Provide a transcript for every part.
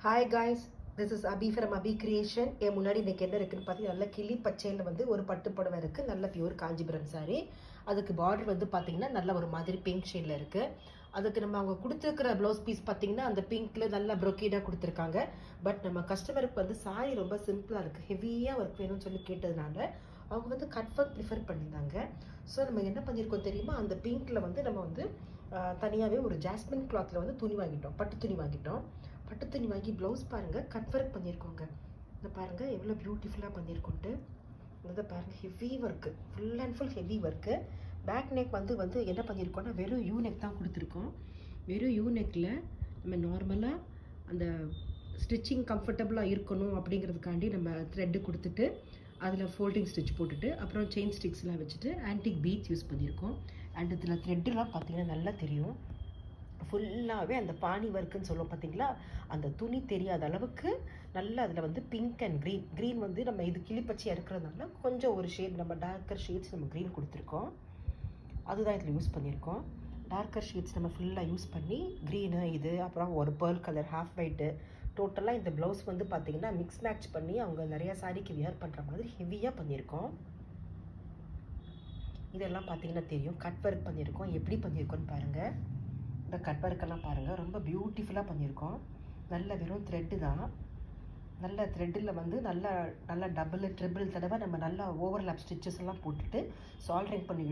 Hi guys, this is Abhi from Abhi Creation. என் முன்னாடி இன்னைக்கு என்ன இருக்குன்னு பார்த்தீங்கன்னா நல்ல கிளி பச்சையில் வந்து ஒரு பட்டு புடவை இருக்குது. நல்ல பியூர் காஞ்சிபுரம் சாரி. அதுக்கு பார்டர் வந்து பார்த்தீங்கன்னா நல்ல ஒரு மாதிரி பிங்க் ஷேடில் இருக்குது. அதுக்கு நம்ம அவங்க கொடுத்துருக்கிற ப்ளவுஸ் பீஸ் பார்த்தீங்கன்னா அந்த பிங்க்கில் நல்லா ப்ரொக்கீடாக கொடுத்துருக்காங்க. பட் நம்ம கஸ்டமருக்கு வந்து சாரி ரொம்ப சிம்பிளாக இருக்குது, ஹெவியாக ஒர்க் வேணும்னு சொல்லி கேட்டதுனால அவங்க வந்து கட் ஒர்க் ப்ரிஃபர் பண்ணியிருந்தாங்க. ஸோ நம்ம என்ன பண்ணியிருக்கோம் தெரியுமா, அந்த பிங்க்கில் வந்து நம்ம வந்து தனியாகவே ஒரு ஜாஸ்மின் கிளாத்தில் வந்து துணி வாங்கிட்டோம், பட்டு துணி வாங்கிட்டோம். பட்டு துணி வாங்கி ப்ளவுஸ் பாருங்கள் கட் ஒர்க் பண்ணியிருக்கோங்க. இதை பாருங்கள் எவ்வளோ பியூட்டிஃபுல்லாக பண்ணியிருக்கோன்ட்டு. இதை பாருங்கள் heavy work, full and full heavy work. Back neck வந்து என்ன பண்ணியிருக்கோன்னா வெறும் யூ நெக் தான் கொடுத்துருக்கோம். வெறும் யூ நெக்கில் நம்ம நார்மலாக அந்த ஸ்டிச்சிங் கம்ஃபர்டபுளாக இருக்கணும் அப்படிங்கிறதுக்காண்டி நம்ம த்ரெட்டு கொடுத்துட்டு அதில் ஃபோல்டிங் ஸ்டிச் போட்டுட்டு அப்புறம் செயின் ஸ்டிக்ஸ்லாம் வச்சுட்டு ஆன்டிக் பீட்ஸ் யூஸ் பண்ணியிருக்கோம். அண்ட் இதில் த்ரெட்டுலாம் பார்த்தீங்கன்னா நல்லா தெரியும். ஃபுல்லாகவே அந்த பானி ஒர்க்குன்னு சொல்லுவோம் பார்த்தீங்களா, அந்த துணி தெரியாத அளவுக்கு நல்லா அதில் வந்து பிங்க் அண்ட் க்ரீன் வந்து நம்ம இது கிளிப்பச்சியாக இருக்கிறதுனால கொஞ்சம் ஒரு ஷேட் நம்ம டார்க்கர் ஷேட்ஸ் நம்ம க்ரீன் கொடுத்துருக்கோம். அதுதான் இதில் யூஸ் பண்ணியிருக்கோம். டார்க்கர் ஷேட்ஸ் நம்ம ஃபுல்லாக யூஸ் பண்ணி க்ரீனு இது அப்புறம் ஒரு பேர்ல் கலர் ஹாஃப் ஒயிட்டு டோட்டலாக இந்த ப்ளவுஸ் வந்து பார்த்திங்கன்னா மிக்ஸ் மேட்ச் பண்ணி அவங்க நிறையா சாரிக்கு வியர் பண்ணுற மாதிரி ஹெவியாக பண்ணியிருக்கோம். இதெல்லாம் பார்த்திங்கன்னா தெரியும், கட் ஒர்க் பண்ணியிருக்கோம். எப்படி பண்ணியிருக்கோன்னு பாருங்கள். இந்த கட் ஒர்க்கெல்லாம் பாருங்கள் ரொம்ப பியூட்டிஃபுல்லாக பண்ணியிருக்கோம். நல்ல வெறும் த்ரெட்டு தான். நல்ல த்ரெட்டில் வந்து நல்லா டபுள் ட்ரிபிள் தடவை நம்ம நல்லா ஓவர்லாப் ஸ்டிச்சஸ் எல்லாம் போட்டுட்டு சால்ட்ரிங் பண்ணி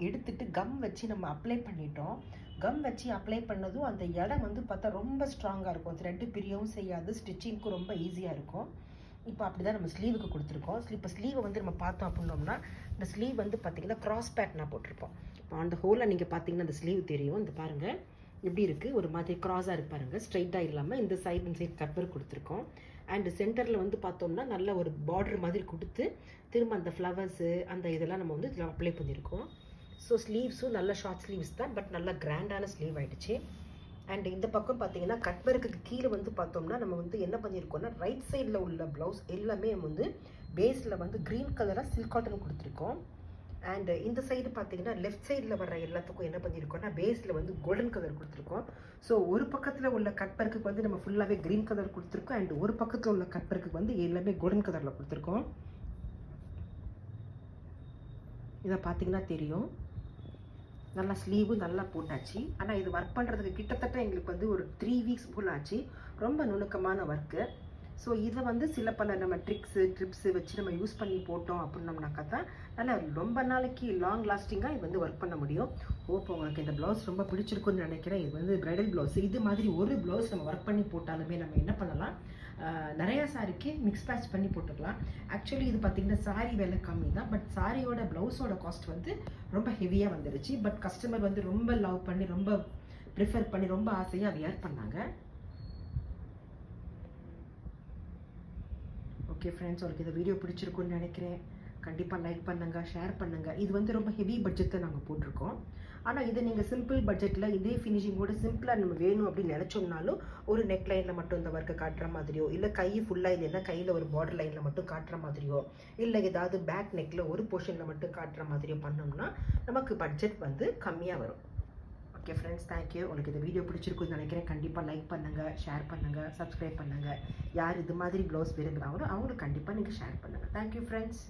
எடுத்துட்டு கம் வச்சு நம்ம அப்ளை பண்ணிட்டோம். கம் வச்சு அப்ளை பண்ணதும் அந்த இடம் வந்து பார்த்தா ரொம்ப ஸ்ட்ராங்காக இருக்கும், த்ரெட்டு பிரியவும் செய்யாது, ஸ்டிச்சிங்க்கும் ரொம்ப ஈஸியாக இருக்கும். இப்போ அப்படி தான் நம்ம ஸ்லீவுக்கு கொடுத்துருக்கோம். இப்போ ஸ்லீவை வந்து நம்ம பார்த்தோம் அப்படின்னோம்னா இந்த ஸ்லீவ் வந்து பார்த்திங்கன்னா க்ராஸ் பேட்டர்னாக போட்டிருப்போம். இப்போ அந்த ஹோலில் நீங்கள் பார்த்தீங்கன்னா அந்த ஸ்லீவ் தெரியும். இந்த பாருங்கள் எப்படி இருக்குது, ஒரு மாதிரி க்ராஸாக இருக்கு பாருங்கள், ஸ்ட்ரைட்டாக இல்லாமல் இந்த சைடு கட் ஒர்க் கொடுத்துருக்கோம். அண்ட் சென்டரில் வந்து பார்த்தோம்னா நல்ல ஒரு பார்டர் மாதிரி கொடுத்து திரும்ப அந்த ஃப்ளவர்ஸு அந்த இதெல்லாம் நம்ம வந்து இதில் அப்ளை பண்ணியிருக்கோம். ஸோ ஸ்லீவ்ஸும் நல்ல ஷார்ட் ஸ்லீவ்ஸ் தான், பட் நல்லா கிராண்டான ஸ்லீவ் ஆகிடுச்சு. அண்ட் இந்த பக்கம் பார்த்தீங்கன்னா கட் ஒர்க்குக்கு கீழே வந்து பார்த்தோம்னா நம்ம வந்து என்ன பண்ணியிருக்கோம்னா ரைட் சைடில் உள்ள ப்ளவுஸ் எல்லாமே வந்து பேஸில் வந்து க்ரீன் கலராக சில்க் காட்டன் கொடுத்துருக்கோம். அண்ட் இந்த சைடு பார்த்தீங்கன்னா லெஃப்ட் சைடில் வர எல்லாத்துக்கும் என்ன பண்ணியிருக்கோம்னா பேஸில் வந்து கோல்டன் கலர் கொடுத்துருக்கோம். ஸோ ஒரு பக்கத்தில் உள்ள கட் ஒர்க்குக்கு வந்து நம்ம ஃபுல்லாகவே க்ரீன் கலர் கொடுத்துருக்கோம். அண்ட் ஒரு பக்கத்தில் உள்ள கட் ஒர்க்குக்கு வந்து எல்லாமே கோல்டன் கலரில் கொடுத்துருக்கோம். இதை பார்த்தீங்கன்னா தெரியும். நல்லா ஸ்லீவு நல்லா போட்டாச்சு. ஆனால் இது ஒர்க் பண்ணுறதுக்கு கிட்டத்தட்ட எங்களுக்கு வந்து ஒரு 3 வீக்ஸ் போல் ஆச்சு. ரொம்ப நுணுக்கமான ஒர்க்கு. ஸோ இதை வந்து சில பல நம்ம ட்ரிப்ஸு வச்சு நம்ம யூஸ் பண்ணி போட்டோம் அப்படின்னோம்னாக்கா தான் நல்லா ரொம்ப நாளைக்கு லாங் லாஸ்டிங்காக இது வந்து ஒர்க் பண்ண முடியும். ஓப்போ உங்களுக்கு இந்த ப்ளவுஸ் ரொம்ப பிடிச்சிருக்குன்னு நினைக்கிறேன். இது வந்து ப்ரைடல் ப்ளவுஸ். இது மாதிரி ஒரு ப்ளவுஸ் நம்ம ஒர்க் பண்ணி போட்டாலுமே நம்ம என்ன பண்ணலாம், நிறையா சாரிக்கு மிக்ஸ் பேட்ச் பண்ணி போட்டுக்கலாம். ஆக்சுவலி இது பார்த்திங்கன்னா சாரி விலை கம்மி தான், பட் சாரியோட ப்ளவுஸோட காஸ்ட் வந்து ரொம்ப ஹெவியாக வந்துடுச்சு. பட் கஸ்டமர் வந்து ரொம்ப லவ் பண்ணி ரொம்ப ப்ரிஃபர் பண்ணி ரொம்ப ஆசையாக வியர் பண்ணாங்க. ஓகே ஃப்ரெண்ட்ஸ், உங்களுக்கு இந்த வீடியோ பிடிச்சிருக்குன்னு நினைக்கிறேன். கண்டிப்பாக லைக் பண்ணுங்கள், ஷேர் பண்ணுங்கள். இது வந்து ரொம்ப ஹெவி பட்ஜெட்டில் நாங்கள் போட்டிருக்கோம். ஆனால் இதை நீங்கள் சிம்பிள் பட்ஜெட்டில் இதே ஃபினிஷிங்கோடு சிம்பிளாக நம்ம வேணும் அப்படின்னு நினச்சோம்னாலும் ஒரு நெக் லைனில் மட்டும் இந்த ஒர்க்கை காட்டுற மாதிரியோ, இல்லை கை ஃபுல்லாக இல்லைன்னா கையில் ஒரு பார்டர் லைனில் மட்டும் காட்டுற மாதிரியோ, இல்லை ஏதாவது பேக் நெக்கில் ஒரு போர்ஷனில் மட்டும் காட்டுற மாதிரியோ பண்ணோம்னா நமக்கு பட்ஜெட் வந்து கம்மியாக வரும். Okay friends, thank you. உங்களுக்கு இந்த வீடியோ பிடிச்சிருக்குன்னு நினைக்கிறேன். கண்டிப்பாக லைக் பண்ணுங்கள், ஷேர் பண்ணுங்கள், சப்ஸ்கிரைப் பண்ணுங்கள். யார் இது மாதிரி ப்ளவுஸ் விரும்புகிறாங்களோ அவங்களுக்கு கண்டிப்பாக நீங்கள் ஷேர் பண்ணுங்கள். Thank you friends.